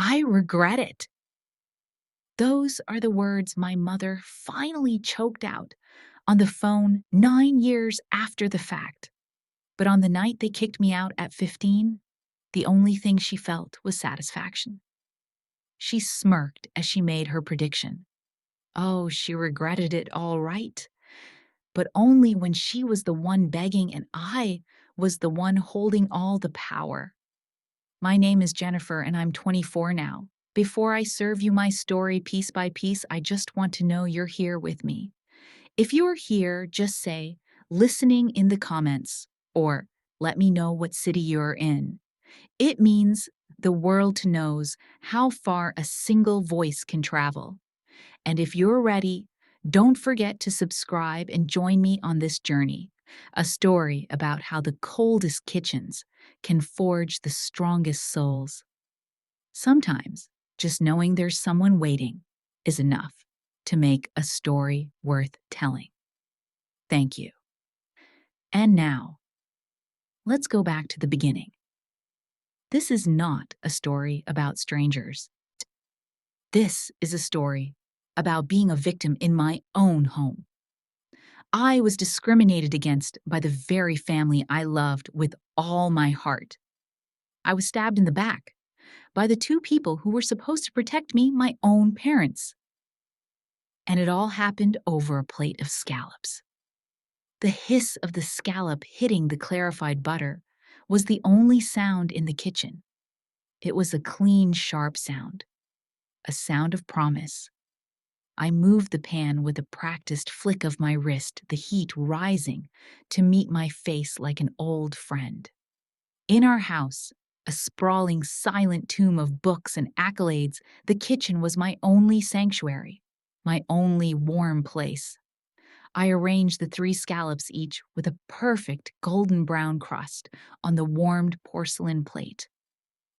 I regret it. Those are the words my mother finally choked out on the phone 9 years after the fact. But on the night they kicked me out at 15, the only thing she felt was satisfaction. She smirked as she made her prediction. Oh, she regretted it all right, but only when she was the one begging and I was the one holding all the power. My name is Jennifer and I'm 24 now. Before I serve you my story piece by piece, I just want to know you're here with me. If you are here, just say, listening in the comments, or let me know what city you're in. It means the world knows how far a single voice can travel. And if you're ready, don't forget to subscribe and join me on this journey, a story about how the coldest kitchens can forge the strongest souls. Sometimes, just knowing there's someone waiting is enough to make a story worth telling. Thank you. And now, let's go back to the beginning. This is not a story about strangers. This is a story about being a victim in my own home. I was discriminated against by the very family I loved with all my heart. I was stabbed in the back by the two people who were supposed to protect me, my own parents. And it all happened over a plate of scallops. The hiss of the scallop hitting the clarified butter was the only sound in the kitchen. It was a clean, sharp sound, a sound of promise. I moved the pan with a practiced flick of my wrist, the heat rising to meet my face like an old friend. In our house, a sprawling, silent tomb of books and accolades, the kitchen was my only sanctuary, my only warm place. I arranged the 3 scallops each with a perfect golden brown crust on the warmed porcelain plate.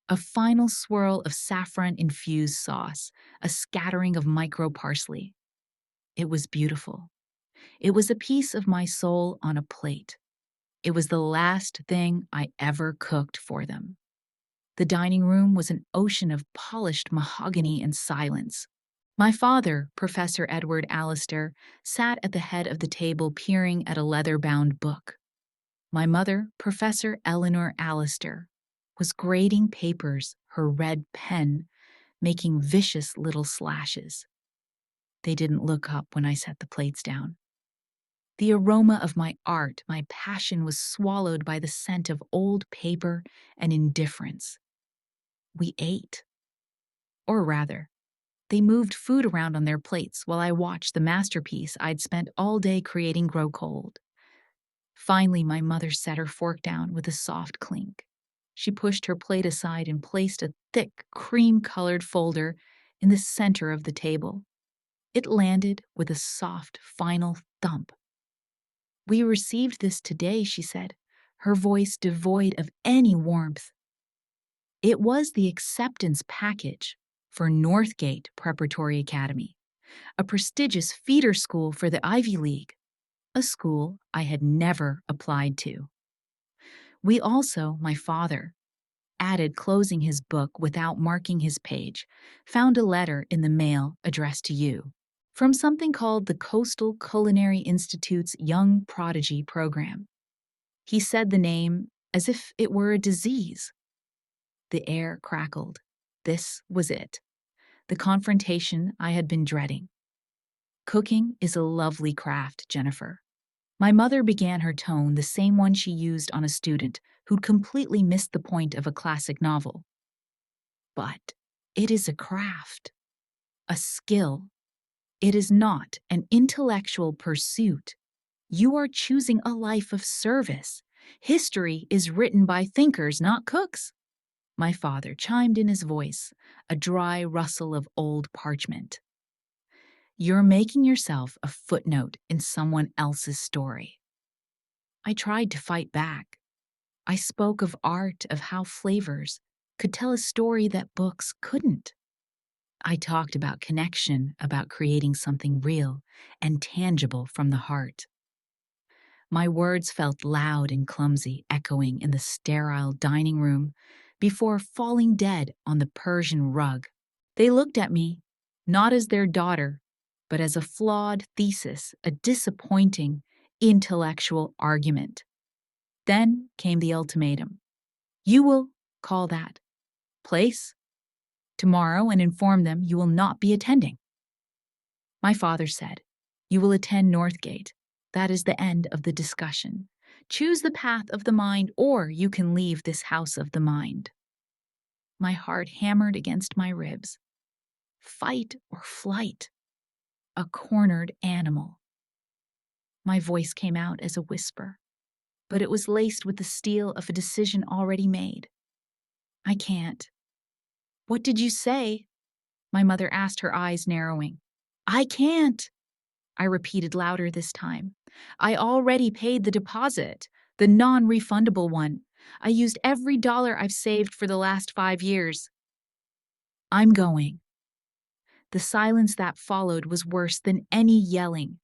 A final swirl of saffron-infused sauce, a scattering of micro parsley. It was beautiful. It was a piece of my soul on a plate. It was the last thing I ever cooked for them. The dining room was an ocean of polished mahogany and silence. My father, Professor Edward Allister, sat at the head of the table peering at a leather-bound book. My mother, Professor Eleanor Allister, was grading papers, her red pen making vicious little slashes. They didn't look up when I set the plates down. The aroma of my art, my passion, was swallowed by the scent of old paper and indifference. We ate. Or rather, they moved food around on their plates while I watched the masterpiece I'd spent all day creating grow cold. Finally, my mother set her fork down with a soft clink. She pushed her plate aside and placed a thick, cream-colored folder in the center of the table. It landed with a soft, final thump. "We received this today," she said, her voice devoid of any warmth. It was the acceptance package for Northgate Preparatory Academy, a prestigious feeder school for the Ivy League, a school I had never applied to. We also, my father, added closing his book without marking his page, found a letter in the mail addressed to you from something called the Coastal Culinary Institute's Young Prodigy Program. He said the name as if it were a disease. The air crackled. This was it. The confrontation I had been dreading. Cooking is a lovely craft, Jennifer. My mother began her tone the same one she used on a student who'd completely missed the point of a classic novel. But it is a craft, a skill. It is not an intellectual pursuit. You are choosing a life of service. History is written by thinkers, not cooks. My father chimed in, his voice a dry rustle of old parchment. You're making yourself a footnote in someone else's story. I tried to fight back. I spoke of art, of how flavors could tell a story that books couldn't. I talked about connection, about creating something real and tangible from the heart. My words felt loud and clumsy, echoing in the sterile dining room before falling dead on the Persian rug. They looked at me, not as their daughter, but as a flawed thesis, a disappointing intellectual argument. Then came the ultimatum. You will call that place tomorrow and inform them you will not be attending. My father said, You will attend Northgate. That is the end of the discussion. Choose the path of the mind, or you can leave this house of the mind. My heart hammered against my ribs. Fight or flight. A cornered animal. My voice came out as a whisper, but it was laced with the steel of a decision already made. I can't. What did you say? My mother asked, her eyes narrowing. I can't, I repeated louder this time. I already paid the deposit, the non-refundable one. I used every dollar I've saved for the last 5 years. I'm going. The silence that followed was worse than any yelling.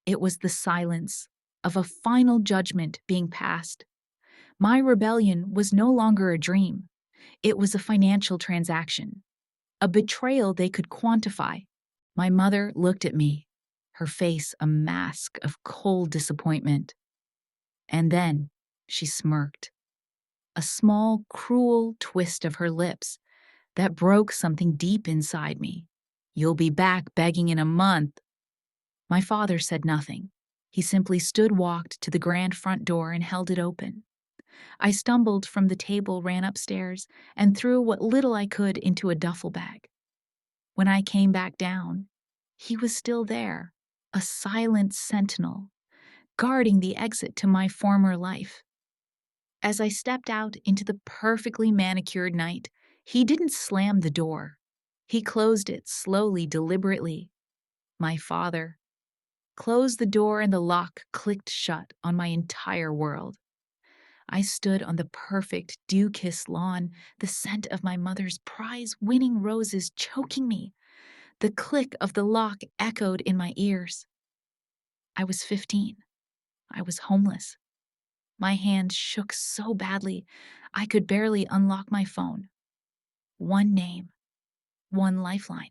It was the silence of a final judgment being passed. My rebellion was no longer a dream. It was a financial transaction, a betrayal they could quantify. My mother looked at me, her face a mask of cold disappointment. And then she smirked, a small, cruel twist of her lips that broke something deep inside me. You'll be back begging in a month. My father said nothing. He simply walked to the grand front door and held it open. I stumbled from the table, ran upstairs, and threw what little I could into a duffel bag. When I came back down, he was still there, a silent sentinel, guarding the exit to my former life. As I stepped out into the perfectly manicured night, he didn't slam the door. He closed it slowly, deliberately. My father closed the door and the lock clicked shut on my entire world. I stood on the perfect dew-kissed lawn, the scent of my mother's prize-winning roses choking me. The click of the lock echoed in my ears. I was 15. I was homeless. My hand shook so badly, I could barely unlock my phone. One name, one lifeline.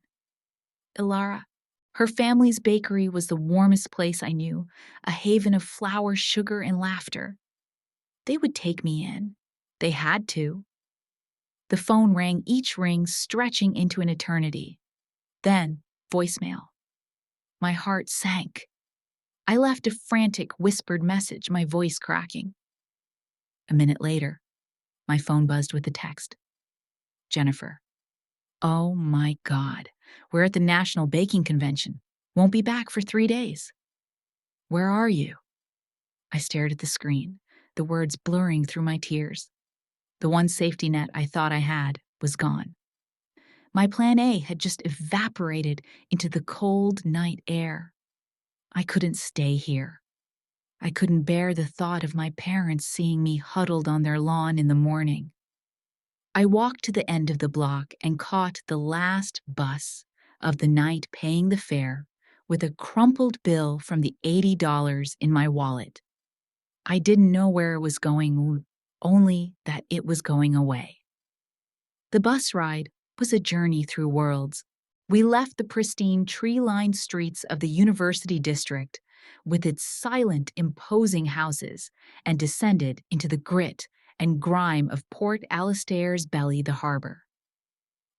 Ilara. Her family's bakery was the warmest place I knew, a haven of flour, sugar, and laughter. They would take me in. They had to. The phone rang, each ring stretching into an eternity. Then, voicemail. My heart sank. I left a frantic, whispered message, my voice cracking. A minute later, my phone buzzed with a text. Jennifer. Oh my God. We're at the National Baking Convention. Won't be back for 3 days. Where are you? I stared at the screen, the words blurring through my tears. The one safety net I thought I had was gone. My plan A had just evaporated into the cold night air. I couldn't stay here. I couldn't bear the thought of my parents seeing me huddled on their lawn in the morning. I walked to the end of the block and caught the last bus of the night, paying the fare with a crumpled bill from the $80 in my wallet. I didn't know where it was going, only that it was going away. The bus ride was a journey through worlds. We left the pristine, tree-lined streets of the University District with its silent, imposing houses and descended into the grit and grime of Port Alistair's belly, the harbor.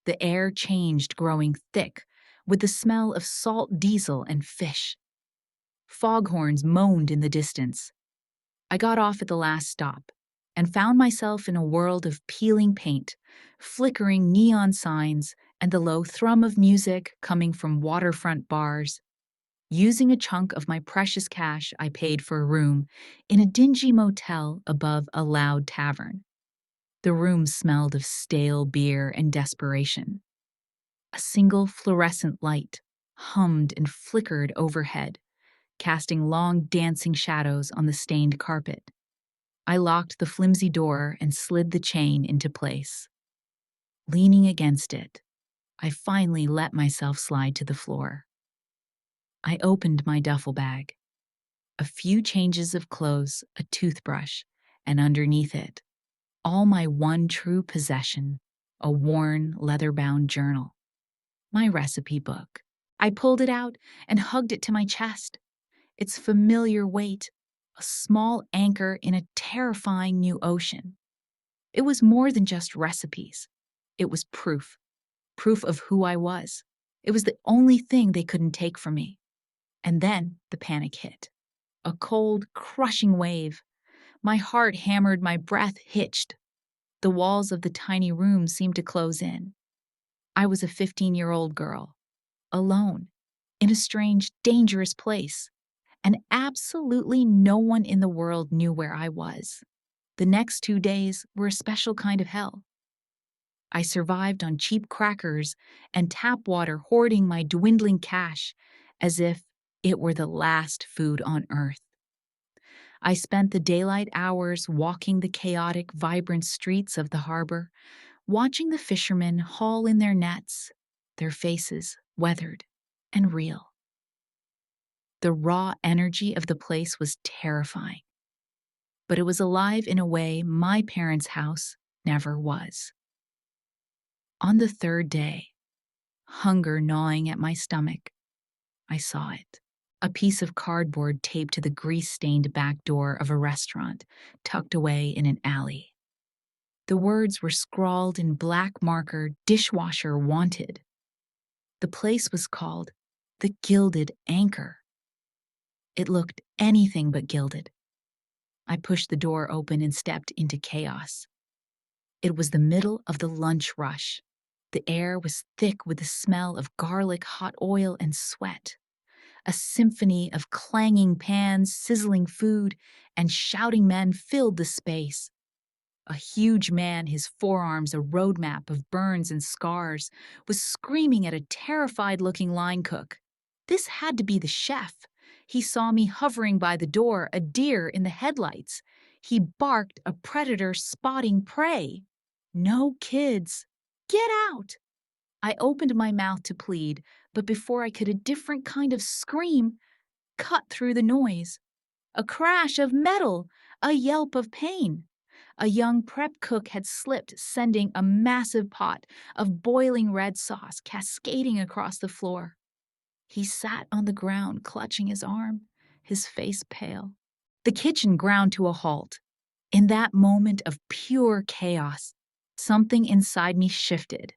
The air changed, growing thick with the smell of salt diesel and fish. Foghorns moaned in the distance. I got off at the last stop and found myself in a world of peeling paint, flickering neon signs, and the low thrum of music coming from waterfront bars. Using a chunk of my precious cash, I paid for a room in a dingy motel above a loud tavern. The room smelled of stale beer and desperation. A single fluorescent light hummed and flickered overhead, casting long dancing shadows on the stained carpet. I locked the flimsy door and slid the chain into place. Leaning against it, I finally let myself slide to the floor. I opened my duffel bag. A few changes of clothes, a toothbrush, and underneath it, all my one true possession, a worn, leather-bound journal. My recipe book. I pulled it out and hugged it to my chest. Its familiar weight, a small anchor in a terrifying new ocean. It was more than just recipes. It was proof. Proof of who I was. It was the only thing they couldn't take from me. And then the panic hit. A cold, crushing wave. My heart hammered, my breath hitched. The walls of the tiny room seemed to close in. I was a 15-year-old girl, alone, in a strange, dangerous place, and absolutely no one in the world knew where I was. The next 2 days were a special kind of hell. I survived on cheap crackers and tap water, hoarding my dwindling cash as if it were the last food on earth. I spent the daylight hours walking the chaotic, vibrant streets of the harbor, watching the fishermen haul in their nets, their faces weathered and real. The raw energy of the place was terrifying, but it was alive in a way my parents' house never was. On the third day, hunger gnawing at my stomach, I saw it. A piece of cardboard taped to the grease-stained back door of a restaurant tucked away in an alley. The words were scrawled in black marker, "Dishwasher wanted." The place was called the Gilded Anchor. It looked anything but gilded. I pushed the door open and stepped into chaos. It was the middle of the lunch rush. The air was thick with the smell of garlic, hot oil, and sweat. A symphony of clanging pans, sizzling food, and shouting men filled the space. A huge man, his forearms a roadmap of burns and scars, was screaming at a terrified-looking line cook. This had to be the chef. He saw me hovering by the door, a deer in the headlights. He barked, a predator spotting prey. "No kids! Get out!" I opened my mouth to plead, but before I could, a different kind of scream cut through the noise. A crash of metal, a yelp of pain. A young prep cook had slipped, sending a massive pot of boiling red sauce cascading across the floor. He sat on the ground, clutching his arm, his face pale. The kitchen ground to a halt. In that moment of pure chaos, something inside me shifted.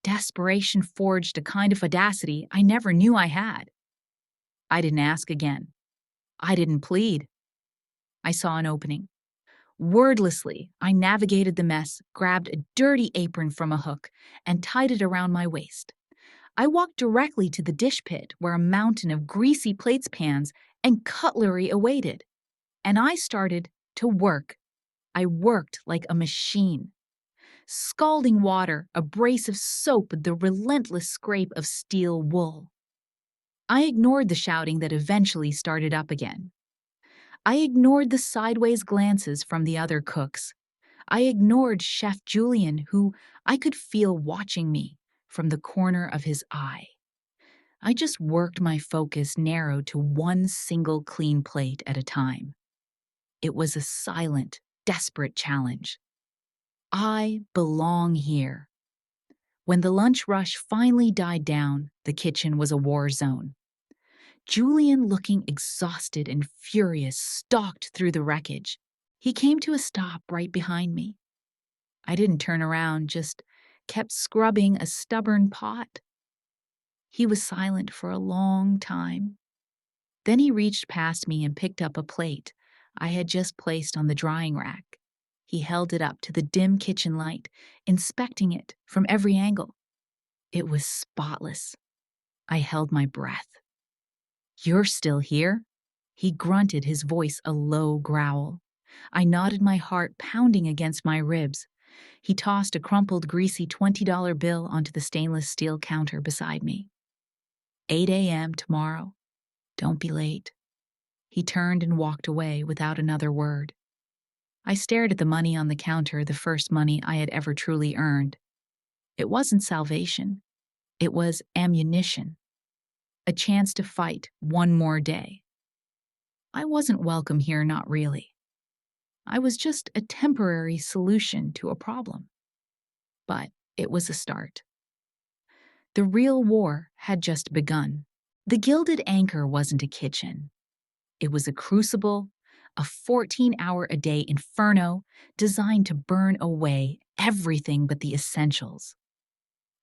Desperation forged a kind of audacity I never knew I had. I didn't ask again. I didn't plead. I saw an opening. Wordlessly, I navigated the mess, grabbed a dirty apron from a hook, and tied it around my waist. I walked directly to the dish pit where a mountain of greasy plates, pans, and cutlery awaited. And I started to work. I worked like a machine. Scalding water, abrasive soap, the relentless scrape of steel wool. I ignored the shouting that eventually started up again. I ignored the sideways glances from the other cooks. I ignored Chef Julian, who I could feel watching me from the corner of his eye. I just worked, my focus narrowed to one single clean plate at a time. It was a silent, desperate challenge. I belong here. When the lunch rush finally died down, the kitchen was a war zone. Julian, looking exhausted and furious, stalked through the wreckage. He came to a stop right behind me. I didn't turn around, just kept scrubbing a stubborn pot. He was silent for a long time. Then he reached past me and picked up a plate I had just placed on the drying rack. He held it up to the dim kitchen light, inspecting it from every angle. It was spotless. I held my breath. "You're still here?" He grunted, his voice a low growl. I nodded, my heart pounding against my ribs. He tossed a crumpled, greasy $20 bill onto the stainless steel counter beside me. 8 a.m. tomorrow. Don't be late." He turned and walked away without another word. I stared at the money on the counter, the first money I had ever truly earned. It wasn't salvation. It was ammunition. A chance to fight one more day. I wasn't welcome here, not really. I was just a temporary solution to a problem. But it was a start. The real war had just begun. The Gilded Anchor wasn't a kitchen. It was a crucible, a 14-hour-a-day inferno designed to burn away everything but the essentials.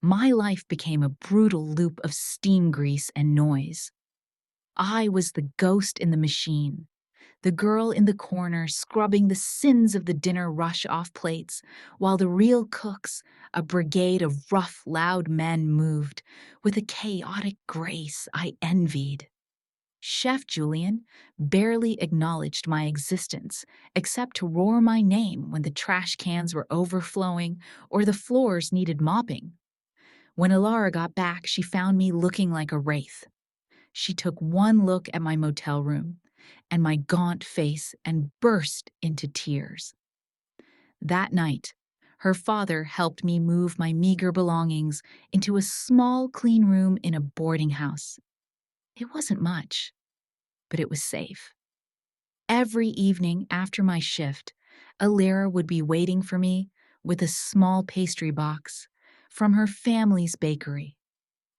My life became a brutal loop of steam grease and noise. I was the ghost in the machine, the girl in the corner scrubbing the sins of the dinner rush off plates, while the real cooks, a brigade of rough, loud men, moved with a chaotic grace I envied. Chef Julian barely acknowledged my existence except to roar my name when the trash cans were overflowing or the floors needed mopping. When Alara got back, she found me looking like a wraith. She took one look at my motel room and my gaunt face and burst into tears. That night, her father helped me move my meager belongings into a small, clean room in a boarding house. It wasn't much, but it was safe. Every evening after my shift, Alara would be waiting for me with a small pastry box from her family's bakery,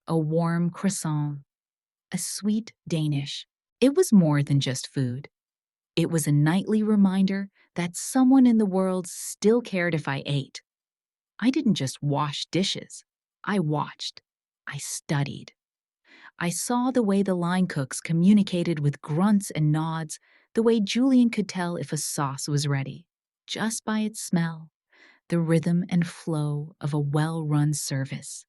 a warm croissant, a sweet Danish. It was more than just food. It was a nightly reminder that someone in the world still cared if I ate. I didn't just wash dishes. I watched. I studied. I saw the way the line cooks communicated with grunts and nods, the way Julian could tell if a sauce was ready, just by its smell, the rhythm and flow of a well-run service.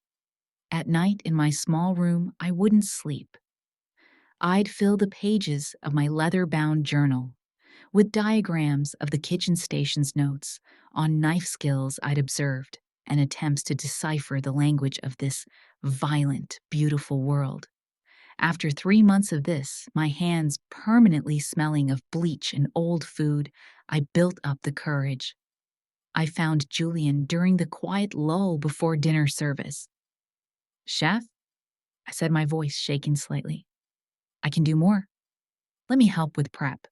At night in my small room, I wouldn't sleep. I'd fill the pages of my leather-bound journal with diagrams of the kitchen station's notes on knife skills I'd observed and attempts to decipher the language of this violent, beautiful world. After 3 months of this, my hands permanently smelling of bleach and old food, I built up the courage. I found Julian during the quiet lull before dinner service. "Chef?" I said, my voice shaking slightly. "I can do more. Let me help with prep."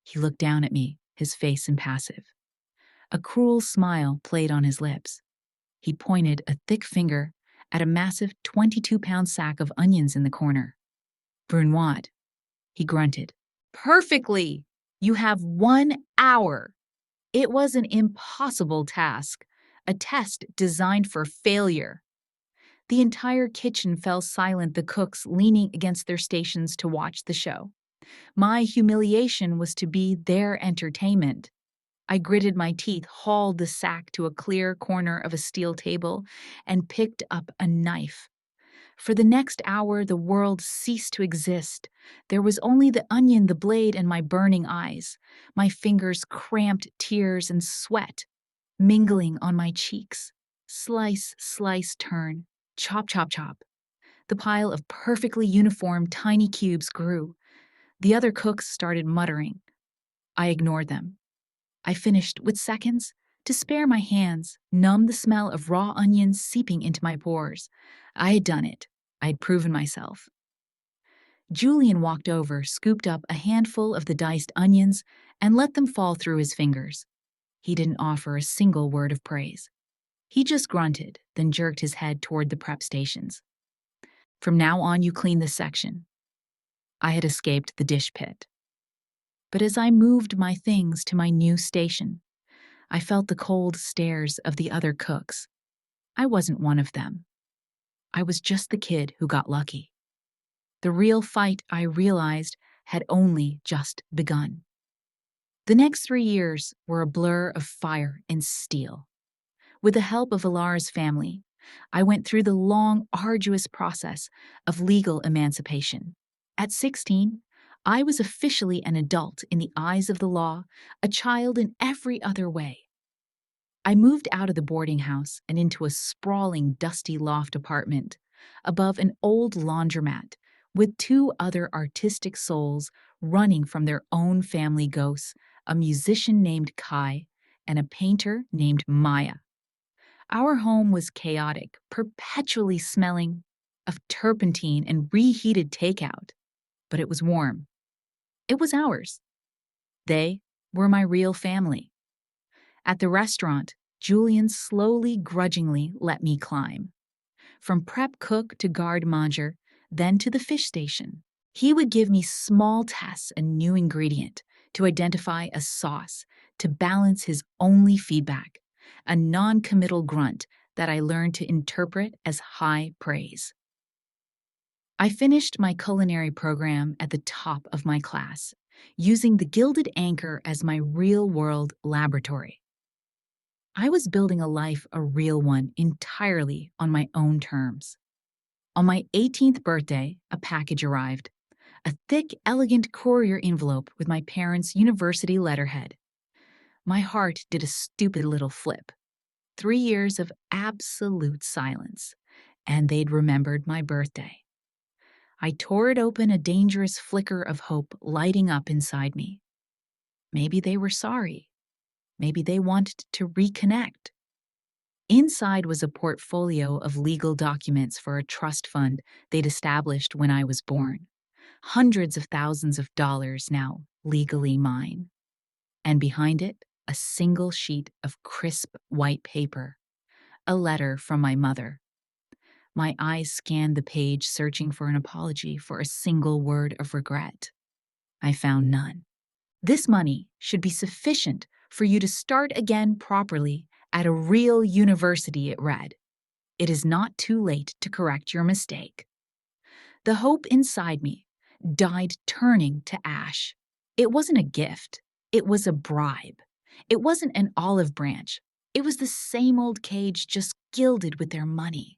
He looked down at me, his face impassive. A cruel smile played on his lips. He pointed a thick finger at a massive 22-pound sack of onions in the corner. "Brunoise," he grunted. "Perfectly! You have 1 hour." It was an impossible task, a test designed for failure. The entire kitchen fell silent, the cooks leaning against their stations to watch the show. My humiliation was to be their entertainment. I gritted my teeth, hauled the sack to a clear corner of a steel table, and picked up a knife. For the next hour, the world ceased to exist. There was only the onion, the blade, and my burning eyes, my fingers cramped, tears and sweat mingling on my cheeks. Slice, slice, turn, chop, chop, chop. The pile of perfectly uniform tiny cubes grew. The other cooks started muttering. I ignored them. I finished with seconds to spare my hands, numb the smell of raw onions seeping into my pores. I had done it. I had proven myself. Julian walked over, scooped up a handful of the diced onions, and let them fall through his fingers. He didn't offer a single word of praise. He just grunted, then jerked his head toward the prep stations. "From now on, you clean this section." I had escaped the dish pit. But as I moved my things to my new station, I felt the cold stares of the other cooks. I wasn't one of them. I was just the kid who got lucky. The real fight, I realized, had only just begun. The next 3 years were a blur of fire and steel. With the help of Alara's family, I went through the long, arduous process of legal emancipation. At 16, I was officially an adult in the eyes of the law, a child in every other way. I moved out of the boarding house and into a sprawling, dusty loft apartment above an old laundromat with 2 other artistic souls running from their own family ghosts, a musician named Kai and a painter named Maya. Our home was chaotic, perpetually smelling of turpentine and reheated takeout, but it was warm. It was ours. They were my real family. At the restaurant, Julian slowly, grudgingly let me climb. From prep cook to guard manger, then to the fish station. He would give me small tests, a new ingredient, to identify a sauce, to balance his only feedback, a non-committal grunt that I learned to interpret as high praise. I finished my culinary program at the top of my class, using the Gilded Anchor as my real-world laboratory. I was building a life, a real one, entirely on my own terms. On my 18th birthday, a package arrived. A thick, elegant courier envelope with my parents' university letterhead. My heart did a stupid little flip. 3 years of absolute silence, and they'd remembered my birthday. I tore it open, a dangerous flicker of hope lighting up inside me. Maybe they were sorry. Maybe they wanted to reconnect. Inside was a portfolio of legal documents for a trust fund they'd established when I was born. Hundreds of thousands of dollars now legally mine. And behind it, a single sheet of crisp white paper, a letter from my mother. My eyes scanned the page, searching for an apology, for a single word of regret. I found none. This money should be sufficient for you to start again properly at a real university, it read. It is not too late to correct your mistake. The hope inside me died, turning to ash. It wasn't a gift. It was a bribe. It wasn't an olive branch. It was the same old cage, just gilded with their money.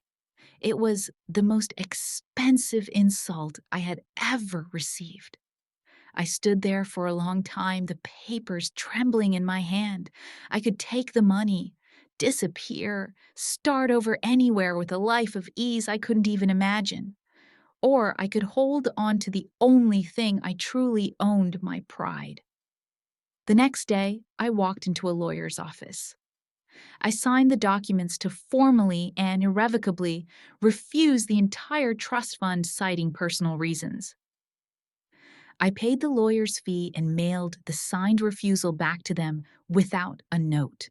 It was the most expensive insult I had ever received. I stood there for a long time, the papers trembling in my hand. I could take the money, disappear, start over anywhere with a life of ease I couldn't even imagine. Or I could hold on to the only thing I truly owned, my pride. The next day, I walked into a lawyer's office. I signed the documents to formally and irrevocably refuse the entire trust fund, citing personal reasons. I paid the lawyer's fee and mailed the signed refusal back to them without a note.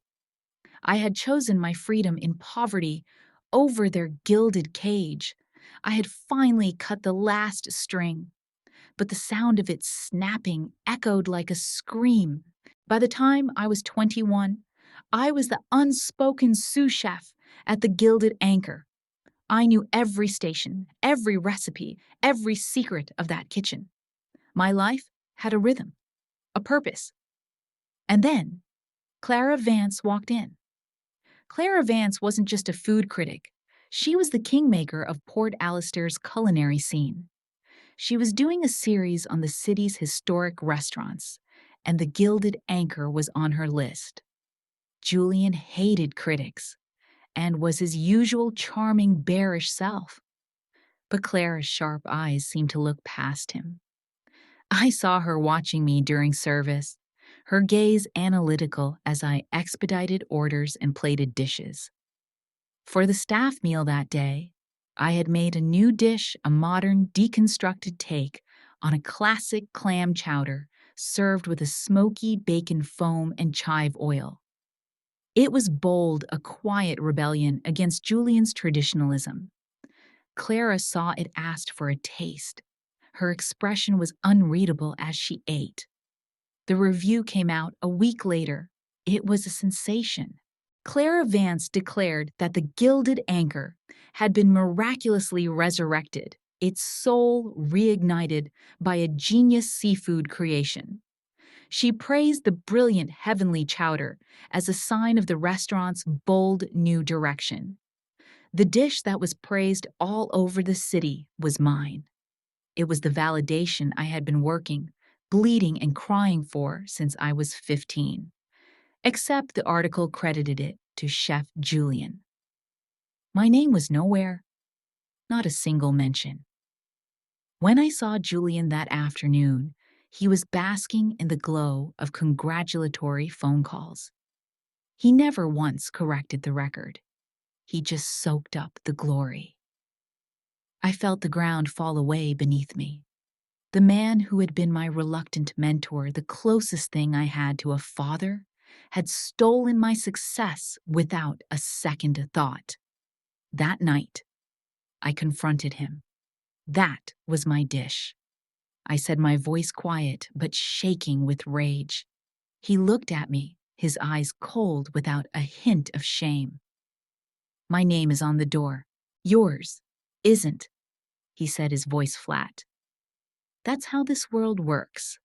I had chosen my freedom in poverty over their gilded cage. I had finally cut the last string, but the sound of it snapping echoed like a scream. By the time I was 21, I was the unspoken sous chef at the Gilded Anchor. I knew every station, every recipe, every secret of that kitchen. My life had a rhythm, a purpose. And then Clara Vance walked in. Clara Vance wasn't just a food critic. She was the kingmaker of Port Alister's culinary scene. She was doing a series on the city's historic restaurants, and the Gilded Anchor was on her list. Julian hated critics and was his usual charming, bearish self. But Clara's sharp eyes seemed to look past him. I saw her watching me during service, her gaze analytical as I expedited orders and plated dishes. For the staff meal that day, I had made a new dish, a modern, deconstructed take on a classic clam chowder served with a smoky bacon foam and chive oil. It was bold, a quiet rebellion against Julian's traditionalism. Clara saw it, asked for a taste. Her expression was unreadable as she ate. The review came out a week later. It was a sensation. Clara Vance declared that the Gilded Anchor had been miraculously resurrected, its soul reignited by a genius seafood creation. She praised the brilliant heavenly chowder as a sign of the restaurant's bold new direction. The dish that was praised all over the city was mine. It was the validation I had been working, bleeding and crying for since I was 15. Except the article credited it to Chef Julian. My name was nowhere, not a single mention. When I saw Julian that afternoon, he was basking in the glow of congratulatory phone calls. He never once corrected the record. He just soaked up the glory. I felt the ground fall away beneath me. The man who had been my reluctant mentor, the closest thing I had to a father, had stolen my success without a second thought. That night, I confronted him. That was my dish. I said, my voice quiet but shaking with rage. He looked at me, his eyes cold without a hint of shame. My name is on the door. Yours isn't, he said, his voice flat. That's how this world works.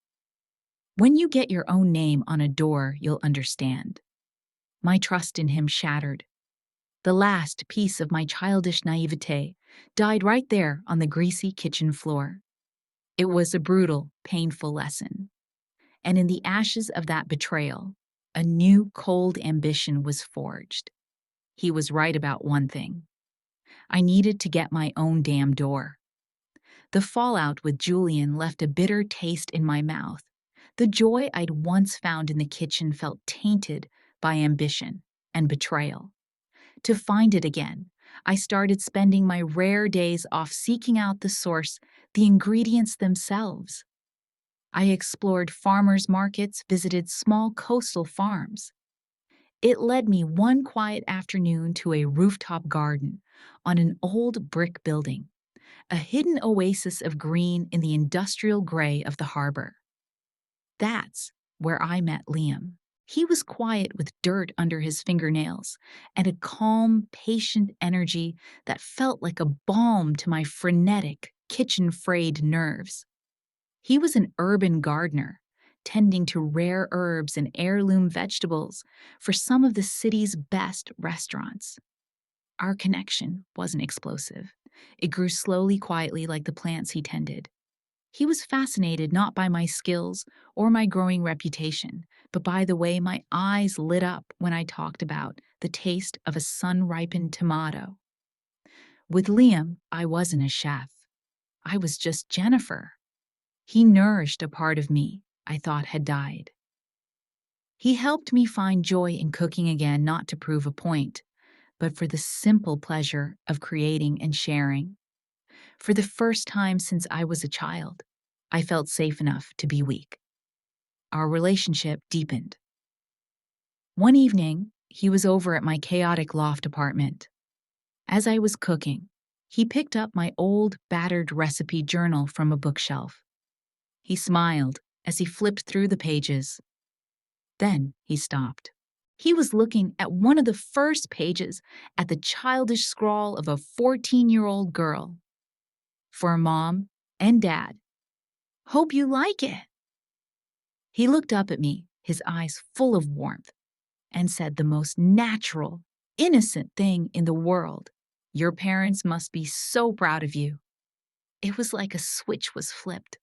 When you get your own name on a door, you'll understand. My trust in him shattered. The last piece of my childish naivete died right there on the greasy kitchen floor. It was a brutal, painful lesson. And in the ashes of that betrayal, a new cold ambition was forged. He was right about one thing. I needed to get my own damn door. The fallout with Julian left a bitter taste in my mouth. The joy I'd once found in the kitchen felt tainted by ambition and betrayal. To find it again, I started spending my rare days off seeking out the source, the ingredients themselves. I explored farmers' markets, visited small coastal farms. It led me one quiet afternoon to a rooftop garden on an old brick building, a hidden oasis of green in the industrial gray of the harbor. That's where I met Liam. He was quiet with dirt under his fingernails and a calm, patient energy that felt like a balm to my frenetic, kitchen-frayed nerves. He was an urban gardener, tending to rare herbs and heirloom vegetables for some of the city's best restaurants. Our connection wasn't explosive. It grew slowly, quietly, like the plants he tended. He was fascinated not by my skills or my growing reputation, but by the way my eyes lit up when I talked about the taste of a sun-ripened tomato. With Liam, I wasn't a chef. I was just Jennifer. He nourished a part of me I thought had died. He helped me find joy in cooking again, not to prove a point, but for the simple pleasure of creating and sharing. For the first time since I was a child, I felt safe enough to be weak. Our relationship deepened. One evening, he was over at my chaotic loft apartment. As I was cooking, he picked up my old, battered recipe journal from a bookshelf. He smiled as he flipped through the pages. Then he stopped. He was looking at one of the first pages, at the childish scrawl of a 14-year-old girl. For Mom and Dad. Hope you like it. He looked up at me, his eyes full of warmth, and said the most natural, innocent thing in the world. Your parents must be so proud of you. It was like a switch was flipped.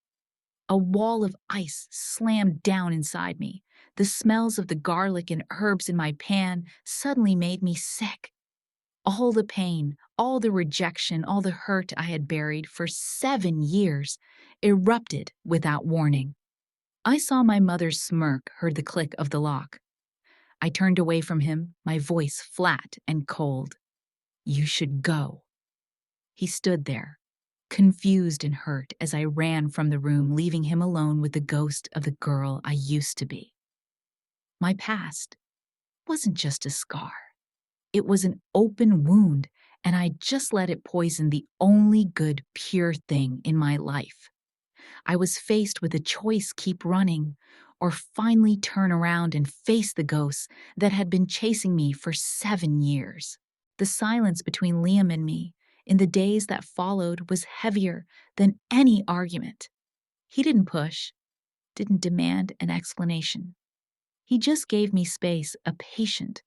A wall of ice slammed down inside me. The smells of the garlic and herbs in my pan suddenly made me sick. All the pain, all the rejection, all the hurt I had buried for 7 years erupted without warning. I saw my mother's smirk, heard the click of the lock. I turned away from him, my voice flat and cold. You should go. He stood there, confused and hurt as I ran from the room, leaving him alone with the ghost of the girl I used to be. My past wasn't just a scar. It was an open wound, and I just let it poison the only good, pure thing in my life. I was faced with a choice: keep running, or finally turn around and face the ghosts that had been chasing me for 7 years. The silence between Liam and me in the days that followed was heavier than any argument. He didn't push, didn't demand an explanation. He just gave me space, a patient,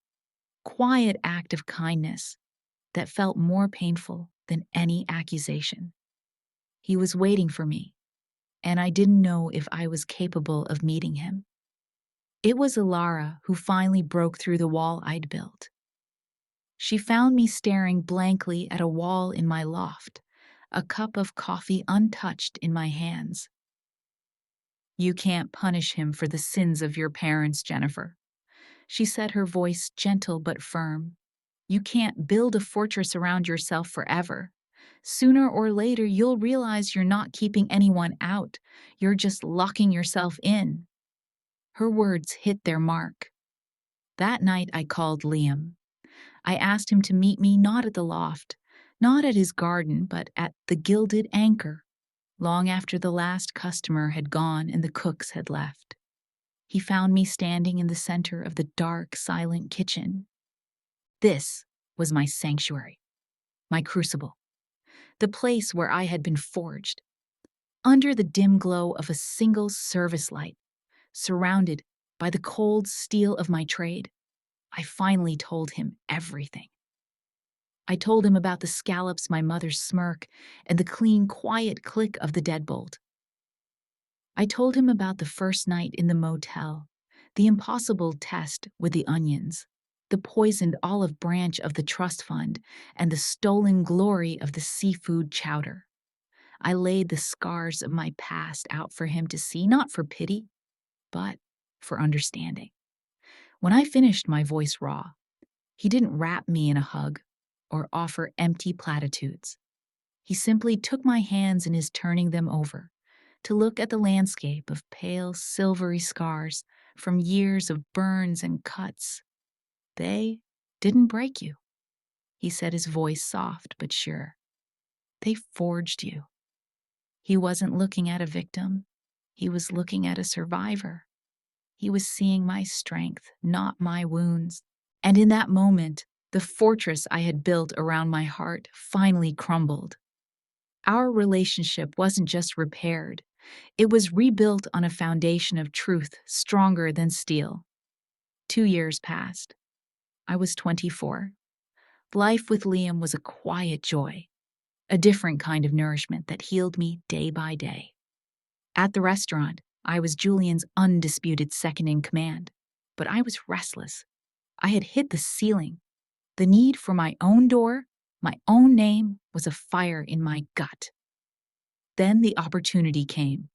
quiet act of kindness that felt more painful than any accusation. He was waiting for me, and I didn't know if I was capable of meeting him. It was Alara who finally broke through the wall I'd built. She found me staring blankly at a wall in my loft, a cup of coffee untouched in my hands. You can't punish him for the sins of your parents, Jennifer. She said, her voice gentle but firm. You can't build a fortress around yourself forever. Sooner or later, you'll realize you're not keeping anyone out. You're just locking yourself in." Her words hit their mark. That night, I called Liam. I asked him to meet me not at the loft, not at his garden, but at the Gilded Anchor, long after the last customer had gone and the cooks had left. He found me standing in the center of the dark, silent kitchen. This was my sanctuary, my crucible, the place where I had been forged. Under the dim glow of a single service light, surrounded by the cold steel of my trade, I finally told him everything. I told him about the scallops my mother's smirk and the clean, quiet click of the deadbolt. I told him about the first night in the motel, the impossible test with the onions, the poisoned olive branch of the trust fund, and the stolen glory of the seafood chowder. I laid the scars of my past out for him to see, not for pity, but for understanding. When I finished, my voice raw, he didn't wrap me in a hug or offer empty platitudes. He simply took my hands in his turning them over to look at the landscape of pale, silvery scars from years of burns and cuts. "They didn't break you," he said, his voice soft but sure. "They forged you." He wasn't looking at a victim. He was looking at a survivor. He was seeing my strength, not my wounds. And in that moment, the fortress I had built around my heart finally crumbled. Our relationship wasn't just repaired, it was rebuilt on a foundation of truth stronger than steel. 2 years passed. I was 24. Life with Liam was a quiet joy, a different kind of nourishment that healed me day by day. At the restaurant, I was Julian's undisputed second in command, but I was restless. I had hit the ceiling. The need for my own door, my own name, was a fire in my gut. Then the opportunity came.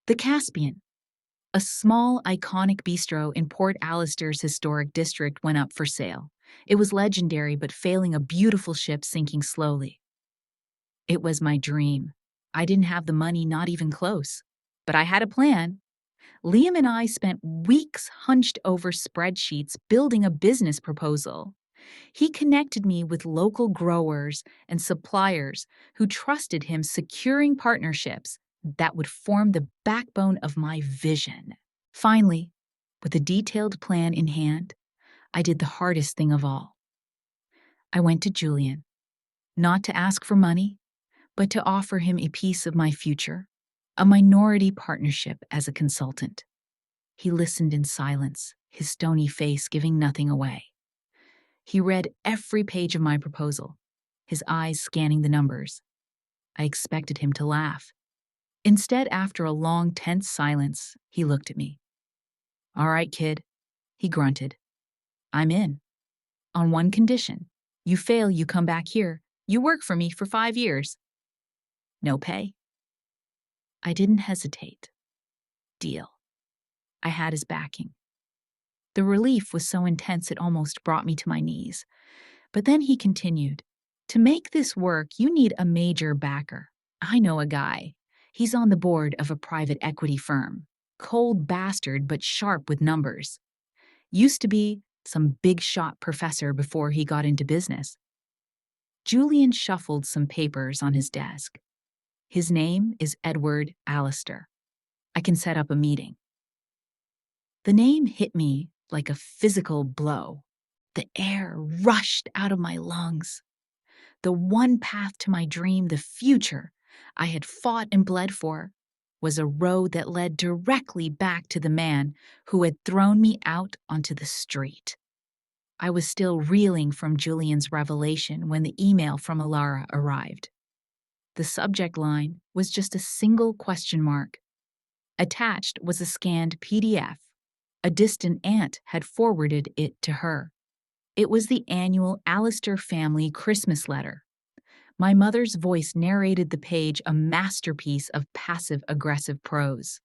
The Caspian, a small, iconic bistro in Port Alister's historic district, went up for sale. It was legendary, but failing a beautiful ship sinking slowly. It was my dream. I didn't have the money, not even close. But I had a plan. Liam and I spent weeks hunched over spreadsheets building a business proposal. He connected me with local growers and suppliers who trusted him, securing partnerships that would form the backbone of my vision. Finally, with a detailed plan in hand, I did the hardest thing of all. I went to Julian, not to ask for money, but to offer him a piece of my future, a minority partnership as a consultant. He listened in silence, his stony face giving nothing away. He read every page of my proposal, his eyes scanning the numbers. I expected him to laugh. Instead, after a long, tense silence, he looked at me. "All right, kid," he grunted. "I'm in. On one condition. You fail, you come back here. You work for me for 5 years. No pay." I didn't hesitate. Deal. I had his backing. The relief was so intense it almost brought me to my knees. But then he continued, "To make this work, you need a major backer. I know a guy. He's on the board of a private equity firm. Cold bastard, but sharp with numbers. Used to be some big shot professor before he got into business." Julian shuffled some papers on his desk. "His name is Edward Allister. I can set up a meeting." The name hit me like a physical blow. The air rushed out of my lungs. The one path to my dream, the future I had fought and bled for, was a road that led directly back to the man who had thrown me out onto the street. I was still reeling from Julian's revelation when the email from Alara arrived. The subject line was just a single question mark. Attached was a scanned PDF. A distant aunt had forwarded it to her. It was the annual Allister family Christmas letter. My mother's voice narrated the page, a masterpiece of passive-aggressive prose.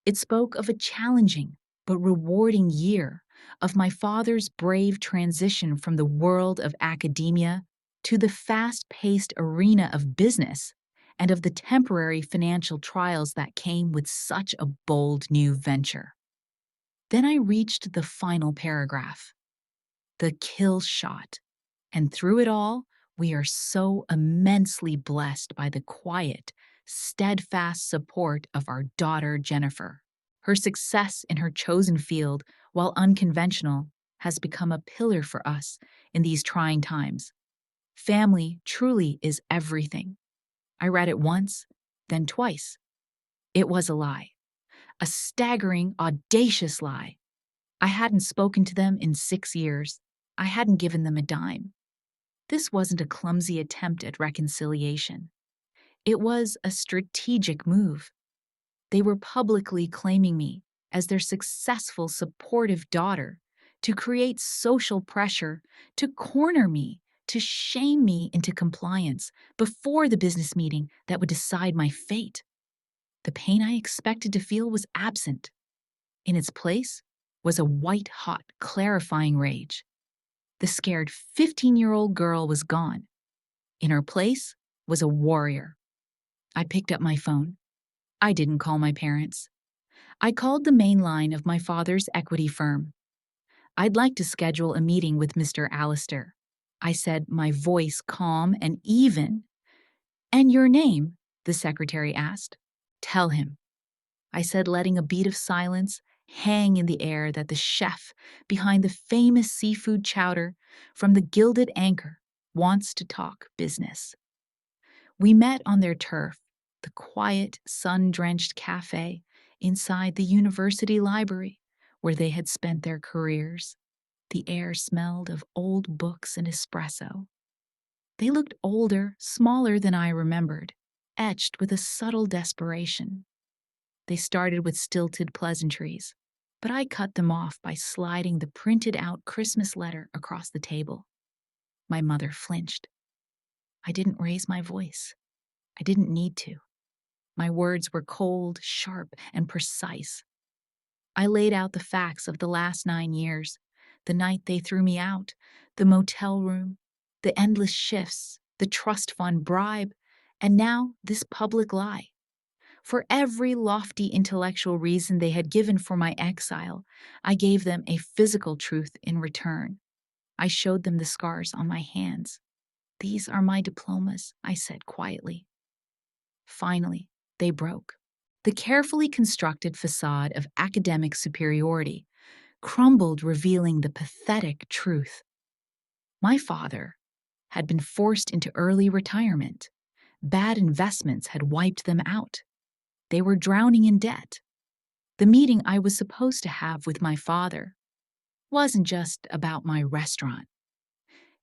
It spoke of a challenging but rewarding year, of my father's brave transition from the world of academia to the fast-paced arena of business and of the temporary financial trials that came with such a bold new venture. Then I reached the final paragraph, the kill shot. And through it all, we are so immensely blessed by the quiet, steadfast support of our daughter Jennifer. Her success in her chosen field, while unconventional, has become a pillar for us in these trying times. Family truly is everything. I read it once, then twice. It was a lie. A staggering, audacious lie. I hadn't spoken to them in 6 years. I hadn't given them a dime. This wasn't a clumsy attempt at reconciliation. It was a strategic move. They were publicly claiming me as their successful, supportive daughter to create social pressure, to corner me, to shame me into compliance before the business meeting that would decide my fate. The pain I expected to feel was absent. In its place was a white-hot, clarifying rage. The scared 15-year-old girl was gone. In her place was a warrior. I picked up my phone. I didn't call my parents. I called the main line of my father's equity firm. I'd like to schedule a meeting with Mr. Allister. I said, my voice calm and even. And your name? The secretary asked. Tell him. I said, letting a beat of silence hang in the air that the chef behind the famous seafood chowder from the Gilded Anchor wants to talk business. We met on their turf, the quiet, sun-drenched cafe inside the university library where they had spent their careers. The air smelled of old books and espresso. They looked older, smaller than I remembered, etched with a subtle desperation. They started with stilted pleasantries, but I cut them off by sliding the printed-out Christmas letter across the table. My mother flinched. I didn't raise my voice. I didn't need to. My words were cold, sharp, and precise. I laid out the facts of the last 9 years, the night they threw me out, the motel room, the endless shifts, the trust fund bribe, and now this public lie. For every lofty intellectual reason they had given for my exile, I gave them a physical truth in return. I showed them the scars on my hands. These are my diplomas, I said quietly. Finally, they broke. The carefully constructed facade of academic superiority crumbled, revealing the pathetic truth. My father had been forced into early retirement. Bad investments had wiped them out. They were drowning in debt. The meeting I was supposed to have with my father wasn't just about my restaurant.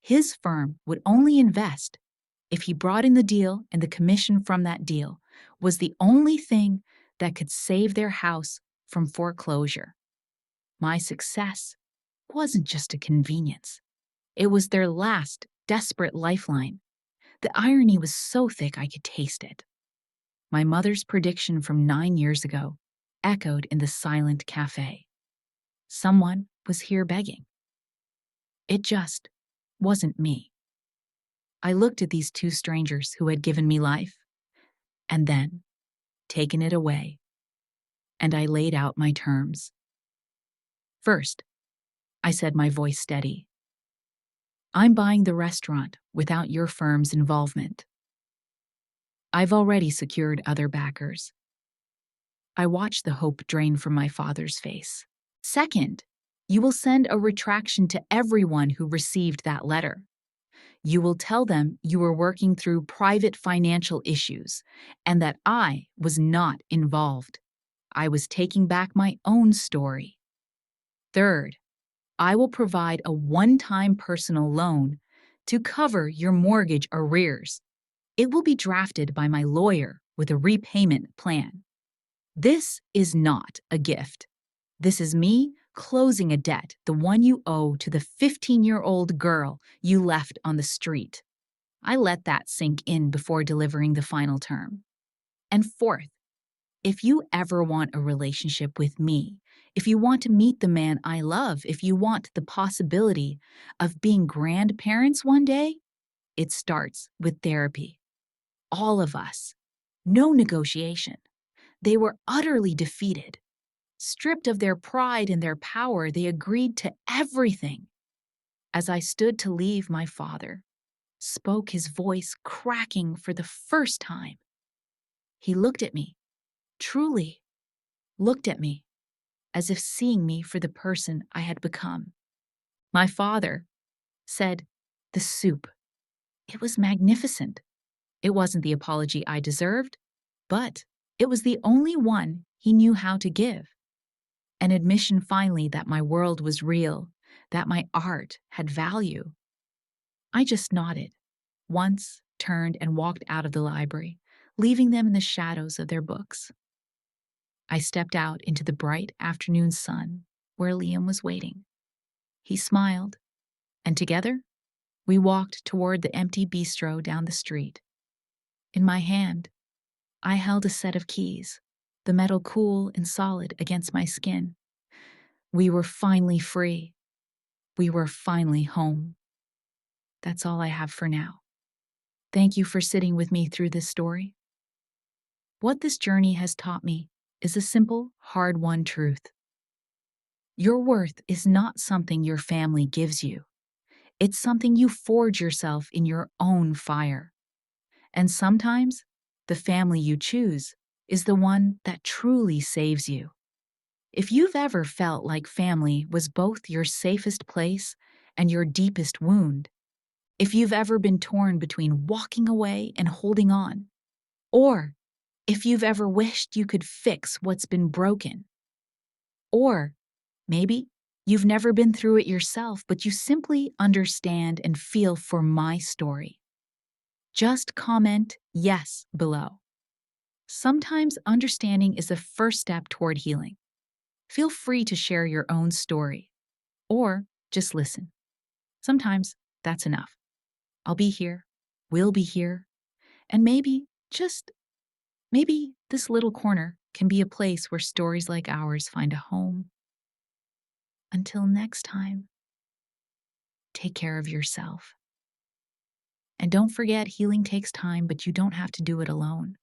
His firm would only invest if he brought in the deal, and the commission from that deal was the only thing that could save their house from foreclosure. My success wasn't just a convenience. It was their last, desperate lifeline. The irony was so thick I could taste it. My mother's prediction from 9 years ago echoed in the silent cafe. Someone was here begging. It just wasn't me. I looked at these two strangers who had given me life, and then taken it away, and I laid out my terms. First, I said, my voice steady, I'm buying the restaurant without your firm's involvement. I've already secured other backers. I watched the hope drain from my father's face. Second, you will send a retraction to everyone who received that letter. You will tell them you were working through private financial issues and that I was not involved. I was taking back my own story. Third, I will provide a one-time personal loan to cover your mortgage arrears. It will be drafted by my lawyer with a repayment plan. This is not a gift. This is me closing a debt, the one you owe to the 15-year-old girl you left on the street. I let that sink in before delivering the final term. And fourth, if you ever want a relationship with me, if you want to meet the man I love, if you want the possibility of being grandparents one day, It starts with therapy. All of us. No negotiation. They were utterly defeated. Stripped of their pride and their power, they agreed to everything. As I stood to leave, my father spoke, his voice cracking for the first time. He looked at me, truly looked at me, as if seeing me for the person I had become. My father said, "The soup. It was magnificent. It wasn't the apology I deserved, but it was the only one he knew how to give. An admission finally that my world was real, that my art had value." I just nodded, once turned and walked out of the library, leaving them in the shadows of their books. I stepped out into the bright afternoon sun where Liam was waiting. He smiled, and together we walked toward the empty bistro down the street. In my hand, I held a set of keys, the metal cool and solid against my skin. We were finally free. We were finally home. That's all I have for now. Thank you for sitting with me through this story. What this journey has taught me is a simple, hard-won truth. Your worth is not something your family gives you. It's something you forge yourself in your own fire. And sometimes, the family you choose is the one that truly saves you. If you've ever felt like family was both your safest place and your deepest wound, if you've ever been torn between walking away and holding on, or if you've ever wished you could fix what's been broken, or maybe you've never been through it yourself, but you simply understand and feel for my story, just comment yes below. Sometimes understanding is the first step toward healing. Feel free to share your own story, or just listen. Sometimes that's enough. I'll be here, we'll be here, and maybe, just maybe, this little corner can be a place where stories like ours find a home. Until next time, take care of yourself. And don't forget, healing takes time, but you don't have to do it alone.